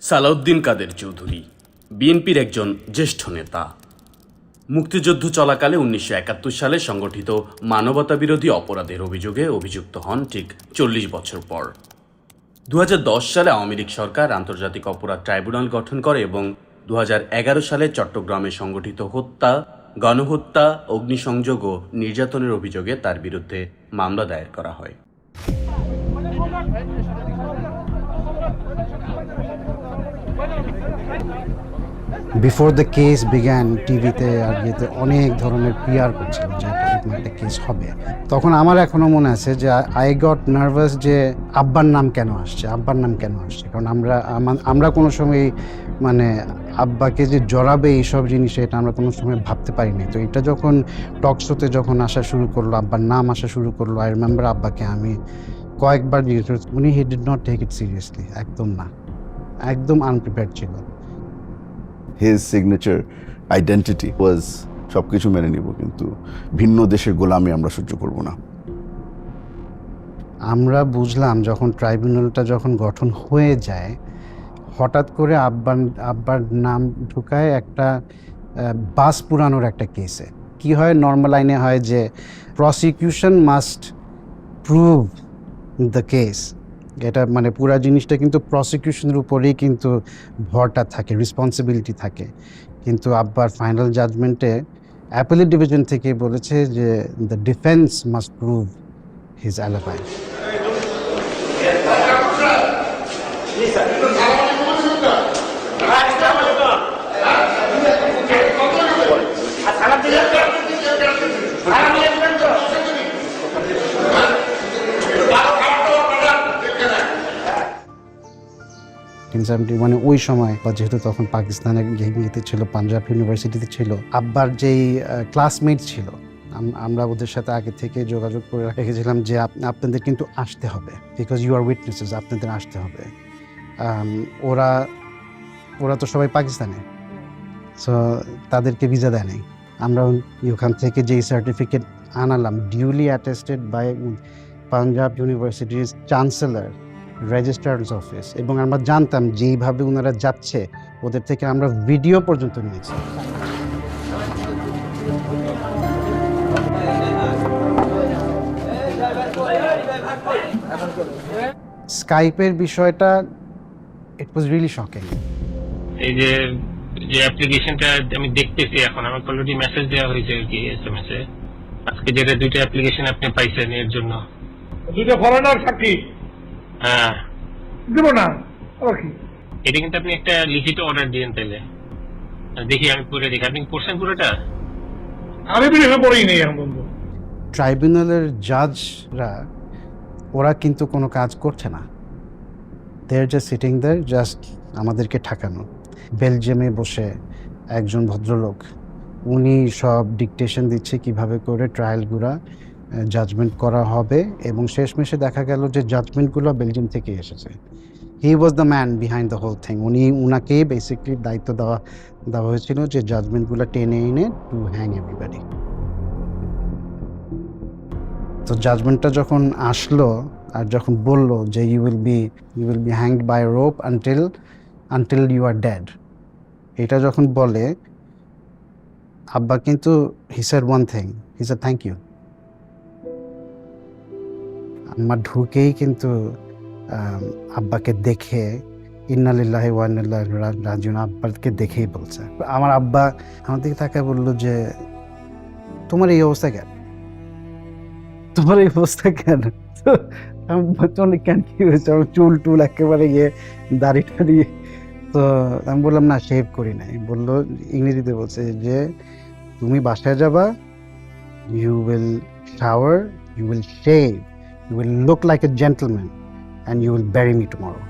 সালাউদ্দিন কাদের চৌধুরী বিএনপির একজন জ্যেষ্ঠ নেতা। মুক্তিযুদ্ধ চলাকালে ১৯৭১ সালে সংগঠিত মানবতাবিরোধী অপরাধের অভিযোগে অভিযুক্ত হন ঠিক ৪০ বছর পর। ২০১০ সালে আওয়ামী লীগ সরকার আন্তর্জাতিক অপরাধ ট্রাইব্যুনাল গঠন করে এবং ২০১১ সালে চট্টগ্রামে সংগঠিত হত্যা, গণহত্যা, অগ্নিসংযোগ ও নির্যাতনের অভিযোগে তার বিরুদ্ধে মামলা দায়ের করা হয়। বিফোর দ্য কেস বিগ্যান টিভিতে আর ইয়েতে অনেক ধরনের পিআর করছিল যে এরকম একটা কেস হবে। তখন আমার এখনো মনে আছে যে আই গট নার্ভাস যে আব্বার নাম কেন আসছে, কারণ আমরা কোনো সময় মানে আব্বাকে যে জড়াবে এইসব জিনিস এটা আমরা কোনো সময় ভাবতে পারিনি। তো এটা যখন টকশোতে যখন আসা শুরু করলো, আব্বার নাম আসা শুরু করলো, আই রিমেম্বার আব্বাকে আমি কয়েকবার জিজ্ঞেস করেছি, উনি he did not take it seriously, একদম না, একদম আনপ্রিপেয়ার্ড ছিল। His signature identity was সবকিছু মেনে নিব, কিন্তু ভিন্ন দেশের গোলামি আমরা সহ্য করব না। আমরা যখন ট্রাইব্যুনালটা গঠন হয়ে যায়, হঠাৎ করে আব্বার নাম ঢুকায় একটা বাস পুরানোর একটা কেসে। কি হয়, নর্মাল আইনে হয় যে prosecution must prove the case. এটা মানে পুরা জিনিসটা কিন্তু প্রসিকিউশনের উপরেই কিন্তু ভরটা থাকে, রেসপন্সিবিলিটি থাকে। কিন্তু আব্বার ফাইনাল জাজমেন্টে অ্যাপেলেট ডিভিশন থেকে বলেছে যে the defence must prove his alibi. মানে ওই সময় যেহেতু তখন পাকিস্তানের গেমিতে ছিল, পাঞ্জাব ইউনিভার্সিটিতে ছিল, আব্বার যেই ক্লাসমেট ছিল, আমরা ওদের সাথে আগে থেকে যোগাযোগ করে রেখেছিলাম যে আপনাদের কিন্তু আসতে হবে, বিকজ ইউ আর উইটনেসেস, আপনাদের আসতে হবে। ওরা তো সবাই পাকিস্তানে, সো তাদেরকে ভিসা দেয় নাই। আমরা ওখান থেকে যেই সার্টিফিকেট আনালাম, ডিউলি অ্যাটেস্টেড বাই পাঞ্জাব ইউনিভার্সিটির চ্যান্সেলর, রেজিস্ট্রার্স অফিস, এবং আমরা জানতাম যেইভাবে ওনারা যাচ্ছে ওদের থেকে আমরা ভিডিও পর্যন্ত নিয়েছি। স্কাইপের বিষয়টা ইট ওয়াজ রিয়েলি শকিং। এই যে অ্যাপ্লিকেশনটা আমি দেখতেছি এখন, আমাকে অলরেডি মেসেজ দেওয়া হয়েছে আর কি, এসএমএস এ। আজকে যেটা দুইটা অ্যাপ্লিকেশন আপনি পাইছেন এর জন্য, দুইটা ফরেনার সাক্ষী হ্যাঁ দেব না ওকে। এটা কিন্তু আপনি একটা লিখিত অর্ডার দিয়েন, তাইলে দেখি আমি পড়ে দেখি। আপনি পড়ছেন পুরোটা? আমি বিরিফে পড়েই নেই এখন বন্ধু। ট্রাইব্যুনালের জাজরা ওরা কিন্তু কোনো কাজ করছে না, দে আর জাস্ট সিটিং দেয়ার, জাস্ট আমাদেরকে ঠাকানো। বেলজিয়ামে বসে একজন ভদ্রলোক, উনি সব ডিকটেশন দিচ্ছে কিভাবে করে ট্রায়ালগুলো জাজমেন্ট করা হবে, এবং শেষমেশে দেখা গেল যে জাজমেন্টগুলো বেলজিয়াম থেকে এসেছে। He was the man behind the whole thing. উনাকেই বেসিকলি দায়িত্ব দেওয়া হয়েছিল যে জাজমেন্টগুলো টেনে এনে টু হ্যাং এভরিবডি। তো জাজমেন্টটা যখন আসলো আর যখন বলল যে you will be hanged by rope until you are dead, এটা যখন বলে, আব্বা কিন্তু he said one thing, he said thank you. আমার ঢুকেই কিন্তু আব্বাকে দেখে ইন্না লিল্লাহি ওয়া ইন্না ইলাইহি রাজিউন, আব্বাকে দেখেই বলছে। আমার আব্বা আমার দিকে তাকায় বললো যে তোমার এই অবস্থা কেন, কেন কি হয়েছে? আমার চুল একেবারে দাড়ি টাড়ি। তো আমি বললাম না, শেভ করি নাই। বললো ইংরেজিতে, বলছে যে তুমি বাসায় যাবা, you will shower, you will shave, you will look like a gentleman and you will bury me tomorrow.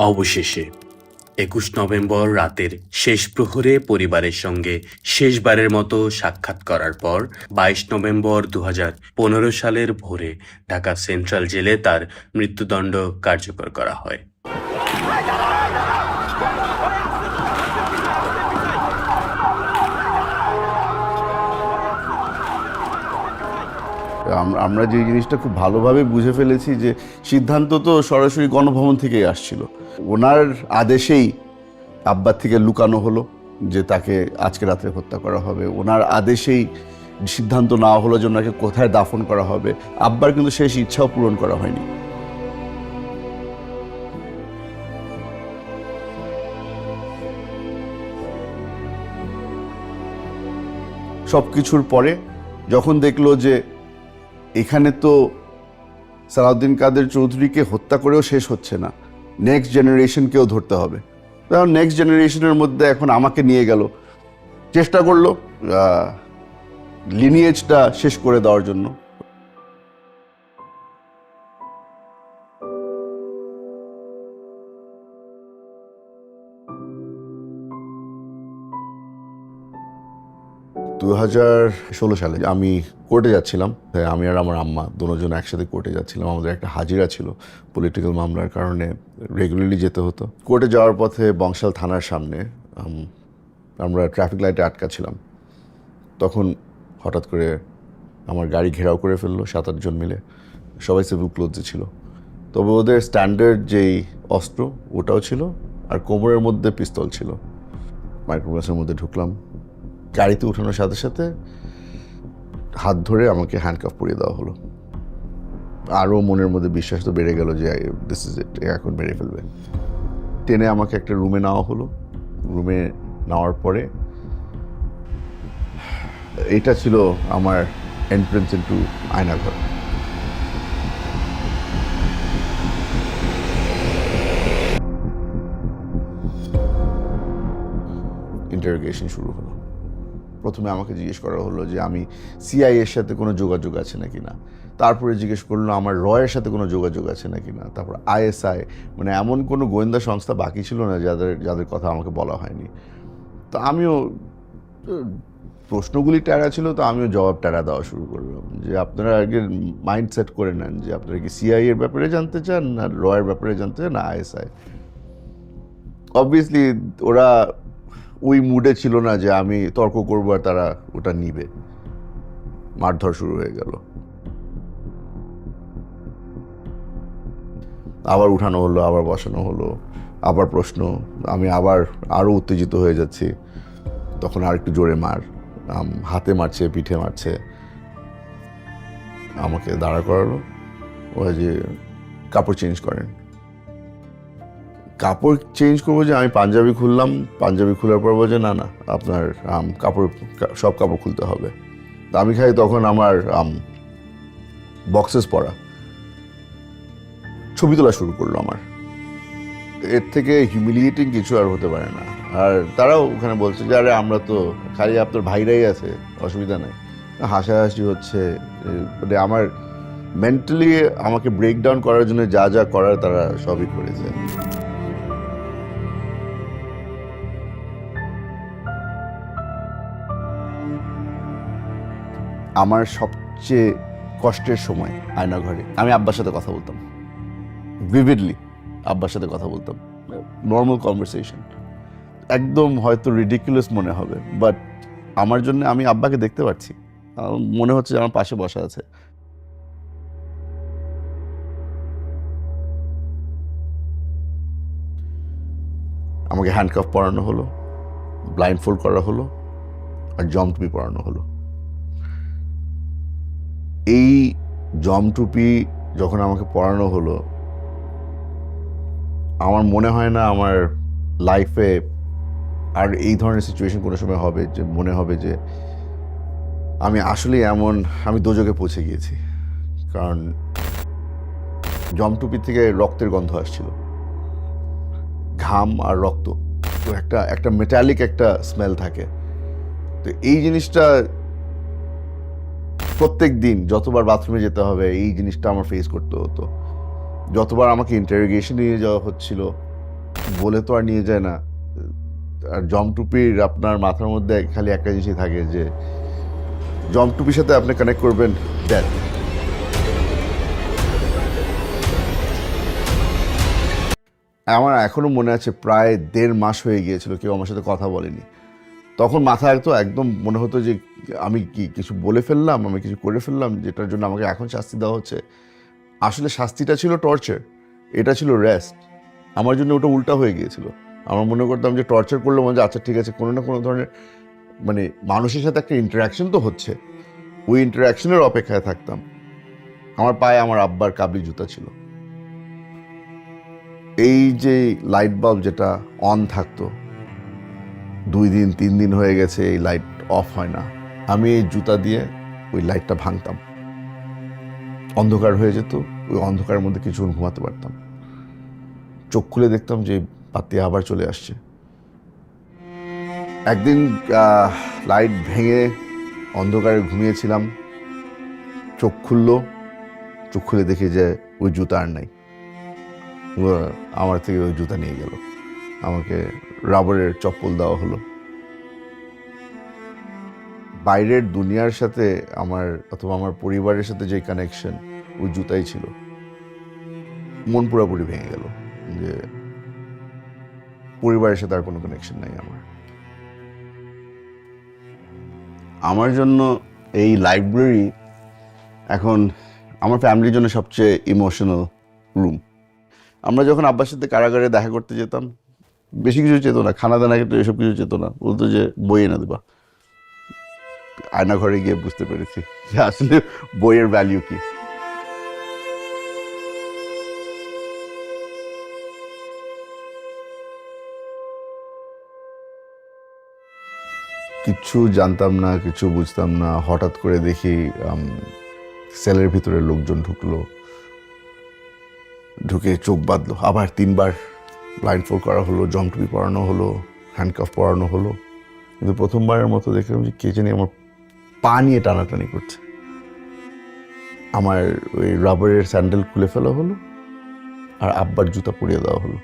অবশেষে ২১ নভেম্বর রাতের শেষ প্রহরে পরিবারের সঙ্গে শেষবারের মতো সাক্ষাৎ করার পর ২২ নভেম্বর ২০১৫ সালের ভোরে ঢাকা সেন্ট্রাল জেলে তার মৃত্যুদণ্ড কার্যকর করা হয়। আমরা যে জিনিসটা খুব ভালোভাবে বুঝে ফেলেছি যে সিদ্ধান্ত তো সরাসরি গণভবন থেকেই আসছিল। ওনার আদেশেই আব্বার থেকে লুকানো হলো যে তাকে আজকে রাত্রে হত্যা করা হবে। ওনার আদেশেই সিদ্ধান্ত নেওয়া হলো যে ওনাকে কোথায় দাফন করা হবে। আব্বার কিন্তু শেষ ইচ্ছাও পূরণ করা হয়নি। সব কিছুর পরে যখন দেখলো যে এখানে তো সালাউদ্দিন কাদের চৌধুরীকে হত্যা করেও শেষ হচ্ছে না, নেক্সট জেনারেশনকেও ধরতে হবে। তখন নেক্সট জেনারেশনের মধ্যে এখন আমাকে নিয়ে গেল, চেষ্টা করলো লিনিয়েজটা শেষ করে দেওয়ার জন্য। দু 2016 সালে আমি কোর্টে যাচ্ছিলাম। আমি আর আমার আম্মা দুজন একসাথে কোর্টে যাচ্ছিলাম। আমাদের একটা হাজিরা ছিল, পলিটিক্যাল মামলার কারণে রেগুলারলি যেতে হতো। কোর্টে যাওয়ার পথে বংশাল থানার সামনে আমরা ট্রাফিক লাইটে আটকা ছিলাম। তখন হঠাৎ করে আমার গাড়ি ঘেরাও করে ফেললো 7-8 জন মিলে। সবাই সিভিল ক্লোথসে ছিল, তবে ওদের স্ট্যান্ডার্ড যেই অস্ত্র ওটাও ছিল, আর কোমরের মধ্যে পিস্তল ছিল। মাইক্রোবাসের মধ্যে ঢুকলাম। গাড়িতে উঠানোর সাথে সাথে হাত ধরে আমাকে হ্যান্ডকাফ পরিয়ে দেওয়া হলো। আরও মনের মধ্যে বিশ্বাস তো বেড়ে গেল যে দিস ইজ ইট, এখন মেরে ফেলবে। টেনে আমাকে একটা রুমে নেওয়া হলো। রুমে নেওয়ার পরে এটা ছিল আমার এন্ট্রেন্স ইনটু আয়নাঘর। ইন্টারোগেশন শুরু হলো। প্রথমে আমাকে জিজ্ঞেস করা হলো যে আমি সিআইএর সাথে কোনো যোগাযোগ আছে নাকি না। তারপরে জিজ্ঞেস করলো আমার রয়ের সাথে কোনো যোগাযোগ আছে নাকি না। তারপর আইএসআই, মানে এমন কোনো গোয়েন্দা সংস্থা বাকি ছিল না যাদের কথা আমাকে বলা হয়নি। তো আমিও, প্রশ্নগুলি ট্যারা ছিল, তো আমিও জবাব ট্যারা দেওয়া শুরু করলাম যে আপনারা আগে মাইন্ড সেট করে নেন যে আপনারা কি সিআই এর ব্যাপারে জানতে চান, না রয়ের ব্যাপারে জানতে চান, না আইএসআই। অবভিয়াসলি ওরা ওই মুডে ছিল না যে আমি তর্ক করবো আর তারা ওটা নিবে। মারধর শুরু হয়ে গেল। আবার উঠানো হলো, আবার বসানো হলো, আবার প্রশ্ন। আমি আবার আরও উত্তেজিত হয়ে যাচ্ছি। তখন আর একটু জোরে মার, হাতে মারছে, পিঠে মারছে। আমাকে দাঁড়া করালো। ওরা যে কাপড় চেঞ্জ করেন। কাপড় চেঞ্জ করবো যে আমি পাঞ্জাবি খুললাম। পাঞ্জাবি খোলার পর বলছে না না আপনার সব কাপড় খুলতে হবে। তা আমি খাই তখন আমার বক্সেস পরা। ছবি তোলা শুরু করলো আমার। এর থেকে হিউমিলিয়েটিং কিছু আর হতে পারে না। আর তারাও ওখানে বলছে যে আরে আমরা তো খালি আপনার ভাইরাই আছে, অসুবিধা নাই। হাসাহাসি হচ্ছে। মানে আমার মেন্টালি আমাকে ব্রেকডাউন করার জন্য যা যা করার তারা সবই করেছে। আমার সবচেয়ে কষ্টের সময় আয়নাঘরে আমি আব্বার সাথে কথা বলতাম, ভিভিডলি আব্বার সাথে কথা বলতাম। নর্মাল কনভারসেশন, একদম হয়তো রিডিকুলাস মনে হবে, বাট আমার জন্য আমি আব্বাকে দেখতে পাচ্ছি। মনে হচ্ছে আমার পাশে বসা আছে। আমাকে হ্যান্ডকাফ পরানো হলো, ব্লাইন্ডফোল্ড করা হলো, আর জম টুপি পরানো হলো। এই জম টুপি যখন আমাকে পরানো হলো, আমার মনে হয় না আমার লাইফে আর এই ধরনের সিচুয়েশন কোনো সময় হবে যে মনে হবে যে আমি আসলে আমি দোজকে পৌঁছে গিয়েছি। কারণ জম টুপি থেকে রক্তের গন্ধ আসছিল, ঘাম আর রক্ত, তো একটা মেটালিক একটা স্মেল থাকে। তো এই জিনিসটা প্রত্যেক দিন যতবার বাথরুমে যেতে হবে এই জিনিসটা আমার ফেস করতে হতো। যতবার আমাকে ইন্টারোগেশন নিয়ে যাওয়া হচ্ছিল বলে তো আর নিয়ে যায় না। আর জমটুপির আপনার মাথার মধ্যে খালি একটা জিনিসই থাকে যে জমটুপির সাথে আপনি কানেক্ট করবেন ডেথ। আমার এখনো মনে আছে প্রায় 1.5 মাস হয়ে গিয়েছিল কেউ আমার সাথে কথা বলেনি। তখন মাথায় তো একদম মনে হতো যে আমি কি কিছু বলে ফেললাম, আমি কিছু করে ফেললাম যেটার জন্য আমাকে এখন শাস্তি দেওয়া হচ্ছে। আসলে শাস্তিটা ছিল টর্চার, এটা ছিল রেস্ট। আমার জন্য ওটা উল্টা হয়ে গিয়েছিল। আমার মনে করতাম যে টর্চার করলে মনে হয় আচ্ছা ঠিক আছে, কোনো না কোনো ধরনের মানে মানুষের সাথে একটা ইন্টারাকশন তো হচ্ছে, ওই ইন্টারাকশনের অপেক্ষায় থাকতাম। আমার পায়ে আমার আব্বার কাবলি জুতা ছিল। এই যে লাইট বাল্ব যেটা অন থাকতো 2 দিন 3 দিন হয়ে গেছে এই লাইট অফ হয় না, আমি এই জুতা দিয়ে ওই লাইটটা ভাঙতাম, অন্ধকার হয়ে যেত। ওই অন্ধকারের মধ্যে কিছুক্ষণ ঘুমাতে পারতাম, চোখ খুলে দেখতাম যে বাতি আবার চলে আসছে। একদিন লাইট ভেঙে অন্ধকারে ঘুমিয়েছিলাম, চোখ খুলে দেখি যে ওই জুতা আর নাই। আমার থেকে ওই জুতা নিয়ে গেল, আমাকে রাবারের চপ্পল দেওয়া হলো। বাইরের দুনিয়ার সাথে আমার অথবা আমার পরিবারের সাথে যে কানেকশন ওই জুতাই ছিল। মন পুরোপুরি ভেঙে গেল যে পরিবারের সাথে আর কোনো কানেকশন নাই আমার জন্য এই লাইব্রেরি এখন আমার ফ্যামিলির জন্য সবচেয়ে ইমোশনাল রুম। আমরা যখন আব্বার সাথে কারাগারে দেখা করতে যেতাম, বেশি কিছু চেত না, খানা দানা ক্ষেত্রে এসব কিছু চেত না, বলতো যে বই এনে দেবা। আয়না ঘরে গিয়ে বুঝতে পেরেছি যে আসলে বইয়ের ভ্যালিউ কি। কিছু জানতাম না, কিছু বুঝতাম না। হঠাৎ করে দেখি সেলের ভিতরে লোকজন ঢুকে চোখ বাঁধলো, আবার 3 বার ব্লাইন্ড ফোল্ড করা হলো, জমটুপি পরানো হলো, হ্যান্ডকাফ পরানো হলো। কিন্তু প্রথমবারের মতো দেখলাম যে কে জানি আমার পা নিয়ে টানাটানি করছে। আমার ওই রাবারের স্যান্ডেল খুলে ফেলা হলো আর আব্বার জুতা পরিয়ে দেওয়া হলো।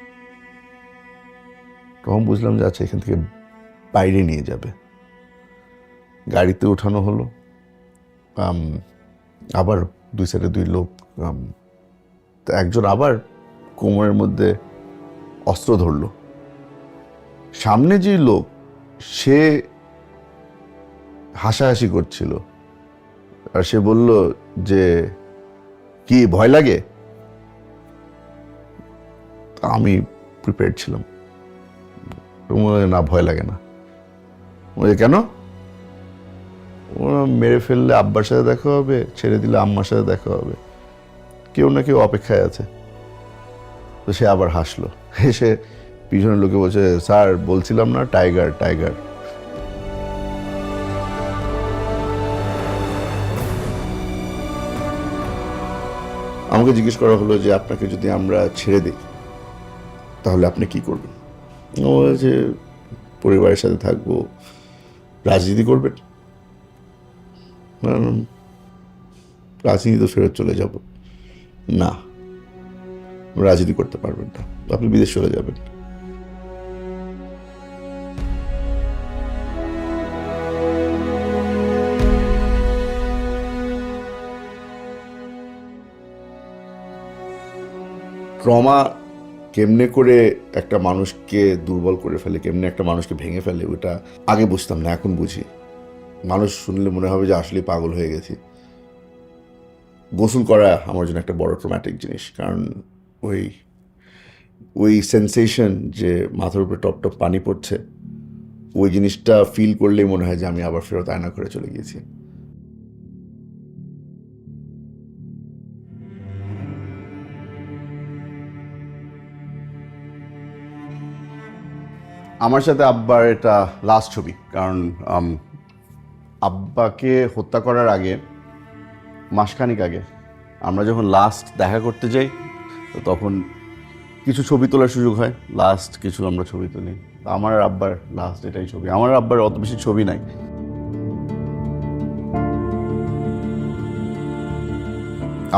তখন বুঝলাম যে আচ্ছা এখান থেকে বাইরে নিয়ে যাবে। গাড়িতে ওঠানো হলো, আবার 2 সাইডে 2 লোক। তো একজন আবার কোমরের মধ্যে অস্ত্র ধরলো। সামনে যে লোক সে হাসাহাসি করছিল আর সে বলল যে কি ভয় লাগে? আমি প্রিপেয়ার্ড ছিলাম, না ভয় লাগে না। কেন? ওরা মেরে ফেললে আব্বার সাথে দেখা হবে, ছেড়ে দিলে আম্মার সাথে দেখা হবে, কেউ না কেউ অপেক্ষায় আছে। তো সে আবার হাসলো, হেসে পিছনের লোকে বলছে স্যার বলছিলাম না টাইগার টাইগার। আমাকে জিজ্ঞেস করা হলো যে আপনাকে যদি আমরা ছেড়ে দিই তাহলে আপনি কি করবেন? ও বলেছে পরিবারের সাথে থাকবো। রাজনীতি করবেন? রাজনীতি তো ফেরত চলে যাব। না, রাজনীতি করতে পারবেন না, আপনি বিদেশ চলে যাবেন। ট্রমা কেমনে করে একটা মানুষকে দুর্বল করে ফেলে, কেমনে একটা মানুষকে ভেঙে ফেলে, ওটা আগে বুঝতাম না, এখন বুঝি। মানুষ শুনলে মনে হবে যে আসলে পাগল হয়ে গেছি। গোসল করা আমার জন্য একটা বড় ট্রমাটিক জিনিস, কারণ ওই সেন্সেশন যে মাথার উপরে টপ টপ পানি পড়ছে, ওই জিনিসটা ফিল করলেই মনে হয় যে আমি আবার ফেরত আয়না করে চলে গিয়েছি। আমার সাথে আব্বার এটা লাস্ট ছবি, কারণ আব্বাকে হত্যা করার আগে মাসখানিক আগে আমরা যখন লাস্ট দেখা করতে যাই তো তখন কিছু ছবি তোলার সুযোগ হয়। লাস্ট কিছু আমরা ছবি তুলি। আমার আর আব্বার লাস্ট এটাই ছবি। আমার আব্বার অত বেশি ছবি নাই।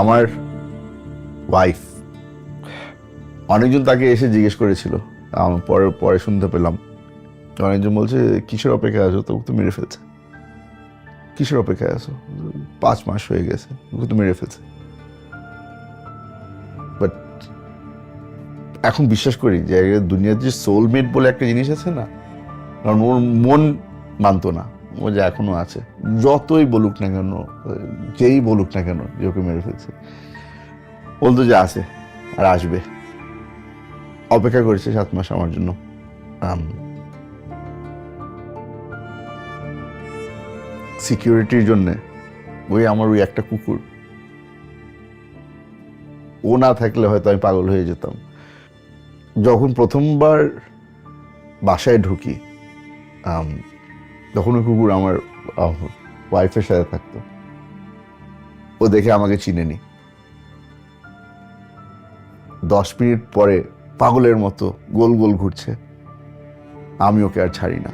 আমার ওয়াইফ, অনেকজন তাকে এসে জিজ্ঞেস করেছিল আমার পরে পরে শুনতে পেলাম অনেকজন বলছে কিসের অপেক্ষায় আছো, তোকে তো মেরে ফেলছে। কিসের অপেক্ষায় আছো, 5 মাস হয়ে গেছে, ওকে তো মেরে ফেলছে। বাট এখন বিশ্বাস করি যে দুনিয়ার যে সোলমেট বলে একটা জিনিস আছে না, কারণ ওর মন মানতো না, ও যে এখনো আছে, যতই বলুক না কেন, যেই বলুক না কেন যে ওকে মেরে ফেলছে, বলতো যে আছে আর আসবে। অপেক্ষা করেছে 7 মাস আমার জন্য। সিকিউরিটির জন্যে ওই আমার ওই একটা কুকুর, ও না থাকলে হয়তো আমি পাগল হয়ে যেতাম। যখন প্রথমবার বাসায় ঢুকি, তখন ওই কুকুর আমার ওয়াইফের সাথে থাকতো। ও দেখে আমাকে চিনেনি। 10 মিনিট পরে পাগলের মতো গোল গোল ঘুরছে, আমি ওকে আর ছাড়ি না।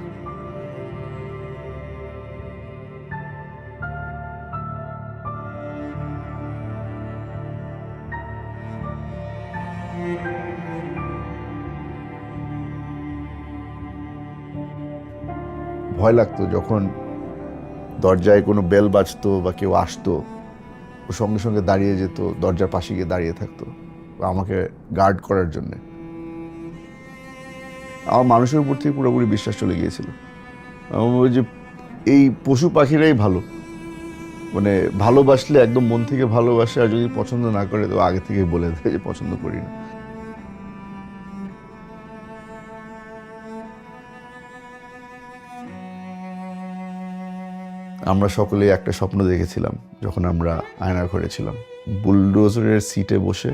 ভয় লাগতো যখন দরজায় কোনো বেল বাজতো বা কেউ আসতো, ও সঙ্গে সঙ্গে দাঁড়িয়ে যেত, দরজার পাশে গিয়ে দাঁড়িয়ে থাকতো আমাকে গার্ড করার জন্যে। আমার মানুষের উপর থেকে পুরোপুরি বিশ্বাস চলে গিয়েছিল। ওই যে এই পশু পাখিরাই ভালো, মানে ভালোবাসলে একদম মন থেকে ভালোবাসে, আর যদি পছন্দ না করে তো আগে থেকে বলে দেয় যে পছন্দ করি না। আমরা সকলেই একটা স্বপ্ন দেখেছিলাম যখন আমরা আয়নার ঘরে ছিলাম, বুলডোজারের সিটে বসে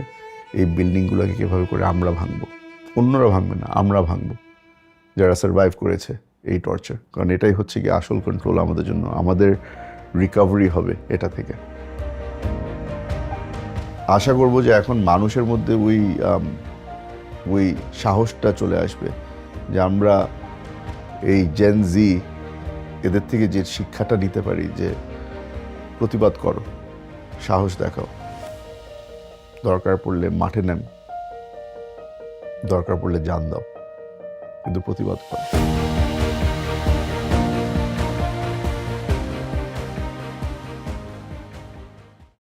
এই বিল্ডিংগুলোকে কীভাবে করে আমরা ভাঙবো, অন্যরা ভাঙবে না, আমরা ভাঙবো, যারা সার্ভাইভ করেছে এই টর্চার। কারণ এটাই হচ্ছে কি আসল কন্ট্রোল আমাদের জন্য, আমাদের রিকভারি হবে এটা থেকে। আশা করব যে এখন মানুষের মধ্যে ওই সাহসটা চলে আসবে যে আমরা এই জেন জি এদের থেকে যে শিক্ষাটা নিতে পারি যে প্রতিবাদ করো, সাহস দেখাও, দরকার পড়লে মাঠে নাম, দরকার পড়লে জান দাও, কিন্তু প্রতিবাদ করো।